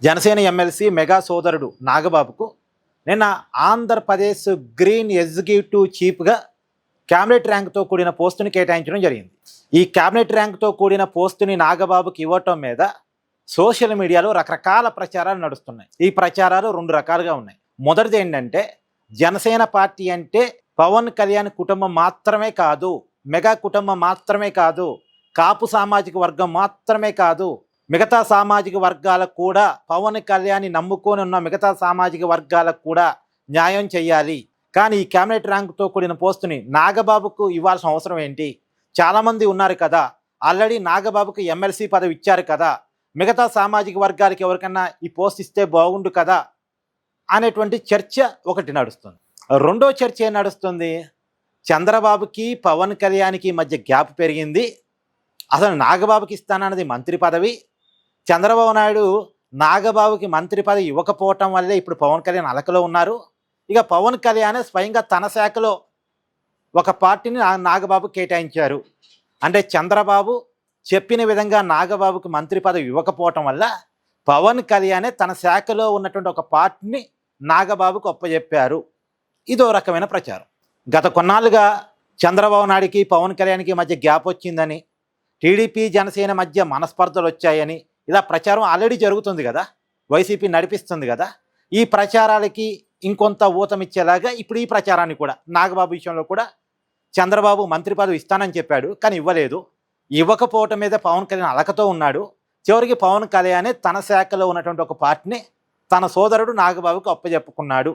Janasena MLC mega సోదరుడు నాగబాబుకు నిన్న Andhra Pradesh green executive చీఫ్గా క్యాబినెట్ ర్యాంక్తో కూడిన పోస్టుని కేటాయించడం జరిగింది. ఈ క్యాబినెట్ ర్యాంక్తో కూడిన పోస్టుని నాగబాబుకి ఇవ్వటం మీద సోషల్ మీడియాలో రకరకాల ప్రచారాలు నడుస్తున్నాయి. ఈ ప్రచారాలు రెండు రకాలుగా ఉన్నాయి. మొదటిది ఏంటంటే, జనసేన పార్టీ అంటే పవన్ కళ్యాణ్ కుటుంబం మాత్రమే కాదు, మెగా కుటుంబం మాత్రమే కాదు, కాపు సామాజిక వర్గం మాత్రమే కాదు, మిగతా సామాజిక వర్గాలకు కూడా, పవన్ కళ్యాణ్ నమ్ముకొని ఉన్న మిగతా సామాజిక వర్గాలకు కూడా న్యాయం చేయాలి. కానీ ఈ క్యాబినెట్ ర్యాంకుతో కూడిన పోస్టుని నాగబాబుకు ఇవ్వాల్సిన అవసరం ఏంటి? చాలామంది ఉన్నారు కదా, ఆల్రెడీ నాగబాబుకు ఎమ్మెల్సీ పదవి ఇచ్చారు కదా, మిగతా సామాజిక వర్గాలకి ఎవరికన్నా ఈ పోస్ట్ ఇస్తే బాగుండు కదా అనేటువంటి చర్చ ఒకటి నడుస్తుంది. రెండో చర్చ ఏం నడుస్తుంది? చంద్రబాబుకి పవన్ కళ్యాణ్కి మధ్య గ్యాప్ పెరిగింది, అసలు నాగబాబుకి ఇస్తానన్నది మంత్రి పదవి, చంద్రబాబు నాయుడు నాగబాబుకి మంత్రి పదవి ఇవ్వకపోవటం వల్లే ఇప్పుడు పవన్ కళ్యాణ్ అలకలో ఉన్నారు. ఇక పవన్ కళ్యాణ్ స్వయంగా తన శాఖలో ఒక పార్టీని నాగబాబు కేటాయించారు. అంటే చంద్రబాబు చెప్పిన విధంగా నాగబాబుకి మంత్రి పదవి ఇవ్వకపోవటం వల్ల పవన్ కళ్యాణ్ తన శాఖలో ఉన్నటువంటి ఒక పార్టీని నాగబాబుకు ఒప్పజెప్పారు. ఇదో రకమైన ప్రచారం. గత కొన్నాళ్ళుగా చంద్రబాబు నాయుడికి పవన్ కళ్యాణ్కి మధ్య గ్యాప్ వచ్చిందని, టీడీపీ జనసేన మధ్య మనస్పర్ధలు వచ్చాయని ఇలా ప్రచారం ఆల్రెడీ జరుగుతుంది కదా, వైసీపీ నడిపిస్తుంది కదా. ఈ ప్రచారాలకి ఇంకొంత ఊతమిచ్చేలాగా ఇప్పుడు ఈ ప్రచారాన్ని కూడా, నాగబాబు విషయంలో కూడా చంద్రబాబు మంత్రి పదవి ఇస్తానని చెప్పాడు కానీ ఇవ్వలేదు. ఇవ్వకపోవటం మీద పవన్ కళ్యాణ్ అలకతో ఉన్నాడు. చివరికి పవన్ కళ్యాణ్ తన శాఖలో ఉన్నటువంటి ఒక పార్టీని తన సోదరుడు నాగబాబుకు అప్పచెప్పుకున్నాడు.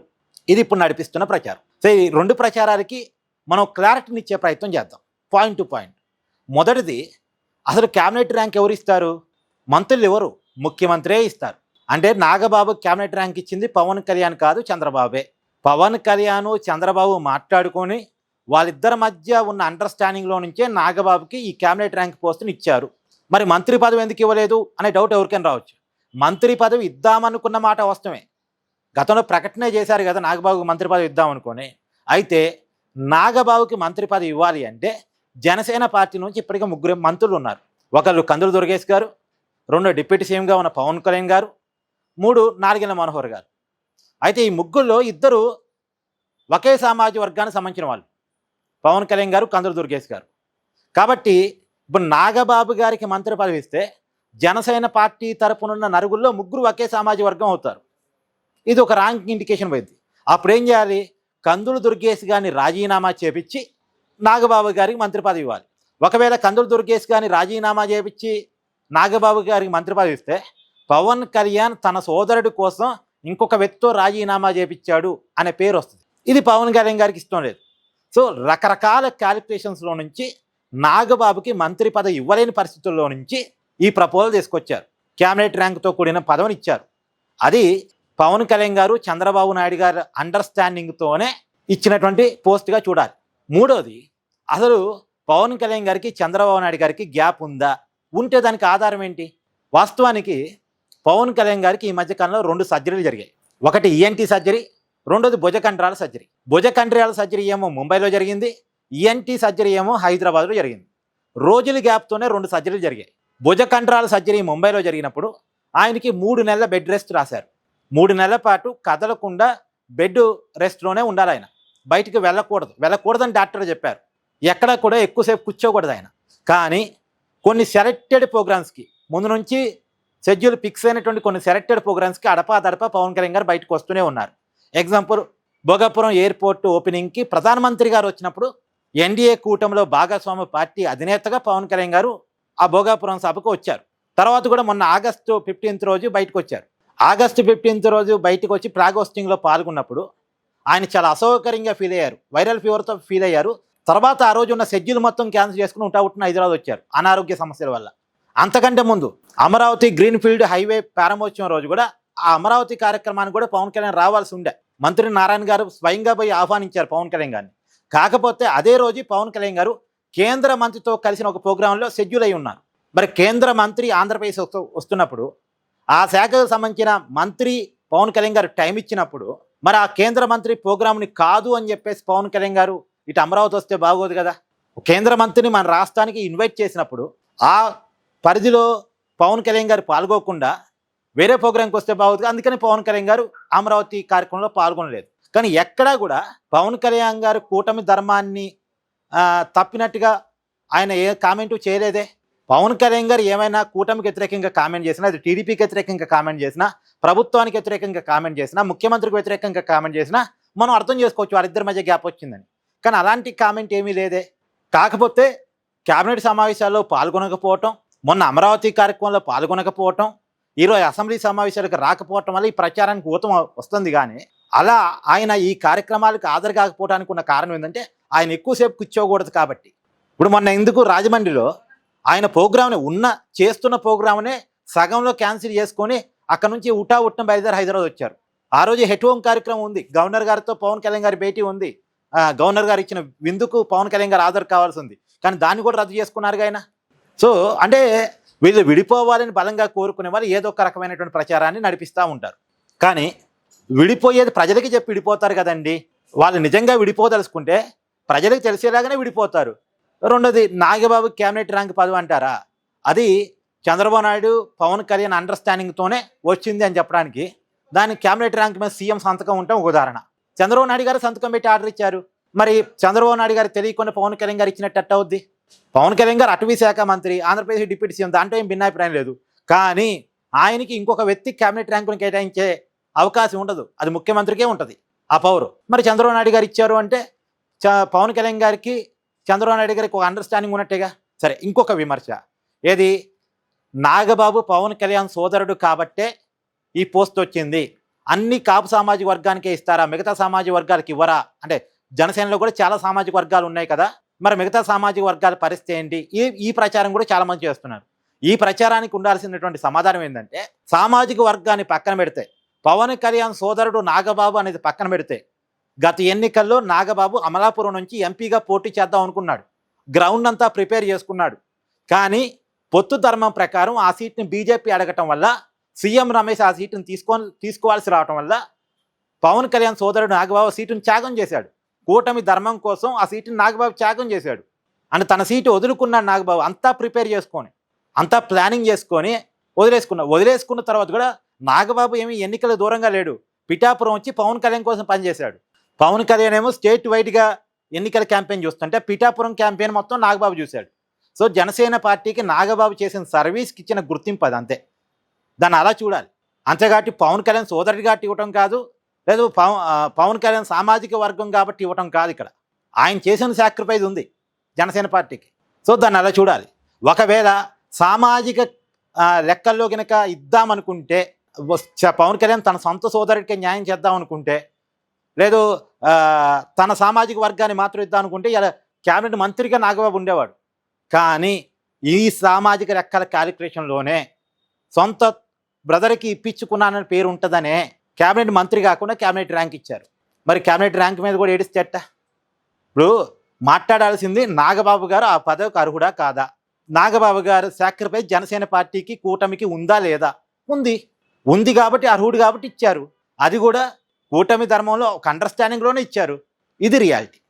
ఇది ఇప్పుడు నడిపిస్తున్న ప్రచారం. సో ఈ రెండు ప్రచారాలకి మనం క్లారిటీని ఇచ్చే ప్రయత్నం చేద్దాం, పాయింట్ టు పాయింట్. మొదటిది, అసలు క్యాబినెట్ ర్యాంక్ ఎవరు ఇస్తారు? మంత్రులు ఎవరు? ముఖ్యమంత్రే ఇస్తారు. అంటే నాగబాబు క్యాబినెట్ ర్యాంక్ ఇచ్చింది పవన్ కళ్యాణ్ కాదు, చంద్రబాబే. పవన్ కళ్యాణ్ చంద్రబాబు మాట్లాడుకొని వాళ్ళిద్దరి మధ్య ఉన్న అండర్స్టాండింగ్లో నుంచే నాగబాబుకి ఈ క్యాబినెట్ ర్యాంక్ పోస్టుని ఇచ్చారు. మరి మంత్రి పదవి ఎందుకు ఇవ్వలేదు అనే డౌట్ ఎవరికైనా రావచ్చు. మంత్రి పదవి ఇద్దామనుకున్న మాట వాస్తవమే, గతంలో ప్రకటనే చేశారు కదా నాగబాబుకి మంత్రి పదవి ఇద్దామనుకొని. అయితే నాగబాబుకి మంత్రి పదవి ఇవ్వాలి అంటే జనసేన పార్టీ నుంచి ఇప్పటికే ముగ్గురు మంత్రులు ఉన్నారు. ఒకళ్ళు కందులు దుర్గేష్ గారు, రెండు డిప్యూటీ సీఎంగా ఉన్న పవన్ కళ్యాణ్ గారు, మూడు నారాయణ మనోహర్ గారు. అయితే ఈ ముగ్గురులో ఇద్దరు ఒకే సామాజిక వర్గానికి సంబంధించిన వాళ్ళు, పవన్ కళ్యాణ్ గారు, కందులు దుర్గేష్ గారు. కాబట్టి ఇప్పుడు నాగబాబు గారికి మంత్రి పదవి ఇస్తే జనసేన పార్టీ తరపునున్న నలుగురిలో ముగ్గురు ఒకే సామాజిక వర్గం అవుతారు. ఇది ఒక రాంగ్ ఇండికేషన్ పోయింది. అప్పుడు ఏం చేయాలి? కందులు దుర్గేష్ గారిని రాజీనామా చేపించి నాగబాబు గారికి మంత్రి పదవి ఇవ్వాలి. ఒకవేళ కందులు దుర్గేష్ గారిని రాజీనామా చేపించి నాగబాబు గారికి మంత్రి పదవి ఇస్తే పవన్ కళ్యాణ్ తన సోదరుడి కోసం ఇంకొక వ్యక్తితో రాజీనామా చేపించాడు అనే పేరు వస్తుంది. ఇది పవన్ కళ్యాణ్ గారికి ఇష్టం లేదు. సో రకరకాల క్యాలిక్యులేషన్స్లో నుంచి నాగబాబుకి మంత్రి పదవి ఇవ్వలేని పరిస్థితుల్లో నుంచి ఈ ప్రపోజల్ తీసుకొచ్చారు. క్యాబినెట్ ర్యాంక్తో కూడిన పదవిని ఇచ్చారు. అది పవన్ కళ్యాణ్ గారు, చంద్రబాబు నాయుడు గారు అండర్స్టాండింగ్తోనే ఇచ్చినటువంటి పోస్ట్గా చూడాలి. మూడోది, అసలు పవన్ కళ్యాణ్ గారికి చంద్రబాబు నాయుడు గారికి గ్యాప్ ఉందా? ఉంటే దానికి ఆధారం ఏంటి? వాస్తవానికి పవన్ కళ్యాణ్ గారికి ఈ మధ్యకాలంలో 2 సర్జరీలు జరిగాయి. ఒకటి ఈఎన్టీ సర్జరీ, రెండోది భుజకండరాల సర్జరీ. భుజకండరాల సర్జరీ ఏమో ముంబైలో జరిగింది, ఈఎన్టీ సర్జరీ ఏమో హైదరాబాద్లో జరిగింది. రోజుల గ్యాప్తోనే 2 సర్జరీలు జరిగాయి. భుజకండరాల సర్జరీ ముంబైలో జరిగినప్పుడు ఆయనకి 3 నెలల బెడ్ రెస్ట్ రాశారు. 3 నెలల పాటు కదలకుండా బెడ్ రెస్ట్లోనే ఉండాలి ఆయన, బయటికి వెళ్ళకూడదని డాక్టర్ చెప్పారు. ఎక్కడ కూడా ఎక్కువసేపు కూర్చోకూడదు ఆయన. కానీ కొన్ని సెలెక్టెడ్ ప్రోగ్రామ్స్కి, ముందు నుంచి షెడ్యూల్ ఫిక్స్ అయినటువంటి కొన్ని సెలెక్టెడ్ ప్రోగ్రామ్స్కి అడపా పవన్ కళ్యాణ్ గారు బయటకు వస్తూనే ఉన్నారు. ఎగ్జాంపుల్, భోగాపురం ఎయిర్పోర్ట్ ఓపెనింగ్కి ప్రధానమంత్రి గారు వచ్చినప్పుడు ఎన్డీఏ కూటమిలో భాగస్వామ్య పార్టీ అధినేతగా పవన్ కళ్యాణ్ గారు ఆ భోగాపురం సభకు వచ్చారు. తర్వాత కూడా మొన్న ఆగస్టు 15th రోజు బయటకు వచ్చారు. ఆగస్టు 15th రోజు బయటకు వచ్చి ఫ్లాగ్ హోస్టింగ్లో పాల్గొన్నప్పుడు ఆయన చాలా అసౌకర్యంగా ఫీల్ అయ్యారు, వైరల్ ఫీవర్తో ఫీల్ అయ్యారు. తర్వాత ఆ రోజు ఉన్న షెడ్యూల్ మొత్తం క్యాన్సిల్ చేసుకుని ఉంటా హైదరాబాద్ వచ్చారు అనారోగ్య సమస్యల వల్ల. అంతకంటే ముందు అమరావతి గ్రీన్ఫీల్డ్ హైవే ప్రారంభోత్సవం రోజు కూడా ఆ అమరావతి కార్యక్రమానికి కూడా పవన్ కళ్యాణ్ రావాల్సి ఉండే. మంత్రి నారాయణ గారు స్వయంగా పోయి ఆహ్వానించారు పవన్ కళ్యాణ్ గారిని. కాకపోతే అదే రోజు పవన్ కళ్యాణ్ గారు కేంద్ర మంత్రితో కలిసిన ఒక ప్రోగ్రాంలో షెడ్యూల్ అయి ఉన్నారు. మరి కేంద్ర మంత్రి ఆంధ్రప్రదేశ్ వస్తున్నప్పుడు ఆ శాఖకు సంబంధించిన మంత్రి పవన్ కళ్యాణ్ గారు టైం ఇచ్చినప్పుడు మరి ఆ కేంద్ర మంత్రి ప్రోగ్రామ్ని కాదు అని చెప్పేసి పవన్ కళ్యాణ్ గారు ఇటు అమరావతి వస్తే బాగోదు కదా. కేంద్ర మంత్రిని మన రాష్ట్రానికి ఇన్వైట్ చేసినప్పుడు ఆ పరిధిలో పవన్ కళ్యాణ్ గారు పాల్గొకుండా వేరే ప్రోగ్రాంకి వస్తే బాగుంది. అందుకని పవన్ కళ్యాణ్ గారు అమరావతి కార్యక్రమంలో పాల్గొనలేదు. కానీ ఎక్కడా కూడా పవన్ కళ్యాణ్ గారు కూటమి ధర్మాన్ని తప్పినట్టుగా ఆయన ఏ కామెంటు చేయలేదే. పవన్ కళ్యాణ్ గారు ఏమైనా కూటమికి వ్యతిరేకంగా కామెంట్ చేసినా, అది టీడీపీకి వ్యతిరేకంగా కామెంట్ చేసినా, ప్రభుత్వానికి వ్యతిరేకంగా కామెంట్ చేసినా, ముఖ్యమంత్రికి వ్యతిరేకంగా కామెంట్ చేసినా మనం అర్థం చేసుకోవచ్చు వారిద్దరి మధ్య గ్యాప్ వచ్చిందని. కానీ అలాంటి కామెంట్ ఏమీ లేదే. కాకపోతే కేబినెట్ సమావేశాల్లో పాల్గొనకపోవటం, మొన్న అమరావతి కార్యక్రమంలో పాల్గొనకపోవటం, ఈరోజు అసెంబ్లీ సమావేశాలకు రాకపోవటం వల్ల ఈ ప్రచారానికి ఊతం వస్తుంది. కానీ అలా ఆయన ఈ కార్యక్రమాలకు హాజరు కాకపోవడానికి ఉన్న కారణం ఏంటంటే ఆయన ఎక్కువసేపు కూర్చోకూడదు కాబట్టి. ఇప్పుడు మొన్న ఎందుకు రాజమండ్రిలో ఆయన ప్రోగ్రామ్ని చేస్తున్న ప్రోగ్రామ్నే సగంలో క్యాన్సిల్ చేసుకొని అక్కడ నుంచి ఉట్టిన బయలుదేరి హైదరాబాద్ వచ్చారు. ఆ రోజు హెట్ హోమ్ కార్యక్రమం ఉంది, గవర్నర్ గారితో పవన్ కళ్యాణ్ గారి భేటీ ఉంది, గవర్నర్ గారు ఇచ్చిన విందుకు పవన్ కళ్యాణ్ గారు హాజరు కావాల్సి ఉంది. కానీ దాన్ని కూడా రద్దు చేసుకున్నారు ఆయన. సో అంటే వీళ్ళు విడిపోవాలని బలంగా కోరుకునే వాళ్ళు ఏదో ఒక రకమైనటువంటి ప్రచారాన్ని నడిపిస్తూ ఉంటారు. కానీ విడిపోయేది ప్రజలకి చెప్పి విడిపోతారు కదండి. వాళ్ళు నిజంగా విడిపోదలుచుకుంటే ప్రజలకు తెలిసేలాగానే విడిపోతారు. రెండోది, నాగబాబు క్యాబినెట్ ర్యాంక్ పదవి అంటారా, అది చంద్రబాబు నాయుడు పవన్ కళ్యాణ్ అండర్స్టాండింగ్తోనే వచ్చింది అని చెప్పడానికి దాని క్యాబినెట్ ర్యాంక్ మీద సీఎం సంతకం ఉంటే ఒక ఉదాహరణ. చంద్రబాబు నాయుడు గారు సంతకం పెట్టి ఆర్డర్ ఇచ్చారు. మరి చంద్రబాబు నాయుడు గారు తెలియకుండా పవన్ కళ్యాణ్ గారు ఇచ్చినట్టు అవుద్ది. పవన్ కళ్యాణ్ గారు అటవీ శాఖ మంత్రి, ఆంధ్రప్రదేశ్ డిప్యూటీ సీఎం, దాంట్లో ఏం భిన్నాభిప్రాయం లేదు. కానీ ఆయనకి ఇంకొక వ్యక్తి క్యాబినెట్ ర్యాంకును కేటాయించే అవకాశం ఉండదు, అది ముఖ్యమంత్రికే ఉంటుంది ఆ పవర్. మరి చంద్రబాబు నాయుడు గారు ఇచ్చారు అంటే పవన్ కళ్యాణ్ గారికి చంద్రబాబు నాయుడు గారికి ఒక అండర్స్టాండింగ్ ఉన్నట్టేగా. సరే, ఇంకొక విమర్శ ఏది, నాగబాబు పవన్ కళ్యాణ్ సోదరుడు కాబట్టే ఈ పోస్ట్ వచ్చింది, అన్ని కాపు సామాజిక వర్గానికే ఇస్తారా, మిగతా సామాజిక వర్గాలకు ఇవ్వరా అంటే జనసేనలో కూడా చాలా సామాజిక వర్గాలు ఉన్నాయి కదా, మరి మిగతా సామాజిక వర్గాల పరిస్థితి ఏంటి? ఈ ప్రచారం కూడా చాలా మంది చేస్తున్నారు. ఈ ప్రచారానికి ఉండాల్సినటువంటి సమాధానం ఏంటంటే, సామాజిక వర్గాన్ని పక్కన పెడితే, పవన్ కళ్యాణ్ సోదరుడు నాగబాబు అనేది పక్కన పెడితే, గత ఎన్నికల్లో నాగబాబు అమలాపురం నుంచి ఎంపీగా పోటీ చేద్దాం అనుకున్నాడు, గ్రౌండ్ అంతా ప్రిపేర్ చేసుకున్నాడు. కానీ పొత్తు ధర్మం ప్రకారం ఆ సీట్ని బీజేపీ అడగటం వల్ల, సీఎం రమేష్ ఆ సీటును తీసుకోవాల్సి రావటం వల్ల పవన్ కళ్యాణ్ సోదరుడు నాగబాబు సీటును త్యాగం చేశాడు. కూటమి ధర్మం కోసం ఆ సీటుని నాగబాబు త్యాగం చేశాడు. అని తన సీటు వదులుకున్నాడు నాగబాబు. అంతా ప్రిపేర్ చేసుకొని, అంతా ప్లానింగ్ చేసుకొని వదిలేసుకున్న తర్వాత కూడా నాగబాబు ఏమీ ఎన్నికల దూరంగా లేడు. పిఠాపురం వచ్చి పవన్ కళ్యాణ్ కోసం పనిచేశాడు. పవన్ కళ్యాణ్ ఏమో స్టేట్ వైడ్గా ఎన్నికల క్యాంపెయిన్ చూస్తుంటే పిఠాపురం క్యాంపెయిన్ మొత్తం నాగబాబు చూశాడు. సో జనసేన పార్టీకి నాగబాబు చేసిన సర్వీస్కి ఇచ్చిన గుర్తింపు అది, అంతే. దాన్ని అలా చూడాలి. అంతేకాటి పవన్ కళ్యాణ్ సోదరుడి కాబట్టి ఇవ్వటం కాదు, లేదు పవన్ కళ్యాణ్ సామాజిక వర్గం కాబట్టి ఇవ్వటం కాదు. ఇక్కడ ఆయన చేసిన సాక్రిఫైస్ ఉంది జనసేన పార్టీకి. సో దాన్ని అలా చూడాలి. ఒకవేళ సామాజిక లెక్కల్లో కనుక ఇద్దామనుకుంటే, పవన్ కళ్యాణ్ తన సొంత సోదరుడికి న్యాయం చేద్దాం అనుకుంటే, లేదు తన సామాజిక వర్గాన్ని మాత్రం ఇద్దాం అనుకుంటే ఇలా క్యాబినెట్ మంత్రిగా నాగబాబు ఉండేవాడు. కానీ ఈ సామాజిక లెక్కల క్యాలిక్యులేషన్లోనే సొంత బ్రదర్కి ఇప్పించుకున్నానని పేరు ఉంటుందనే క్యాబినెట్ మంత్రి కాకుండా క్యాబినెట్ ర్యాంక్ ఇచ్చారు. మరి క్యాబినెట్ ర్యాంక్ మీద కూడా ఏడిస్తేట. ఇప్పుడు మాట్లాడాల్సింది నాగబాబు గారు ఆ పదవికి అర్హుడా కాదా, నాగబాబు గారు సాక్రిఫైస్ జనసేన పార్టీకి కూటమికి ఉందా లేదా? ఉంది కాబట్టి అర్హుడు కాబట్టి ఇచ్చారు. అది కూడా కూటమి ధర్మంలో ఒక అండర్స్టాండింగ్లోనే ఇచ్చారు. ఇది రియాలిటీ.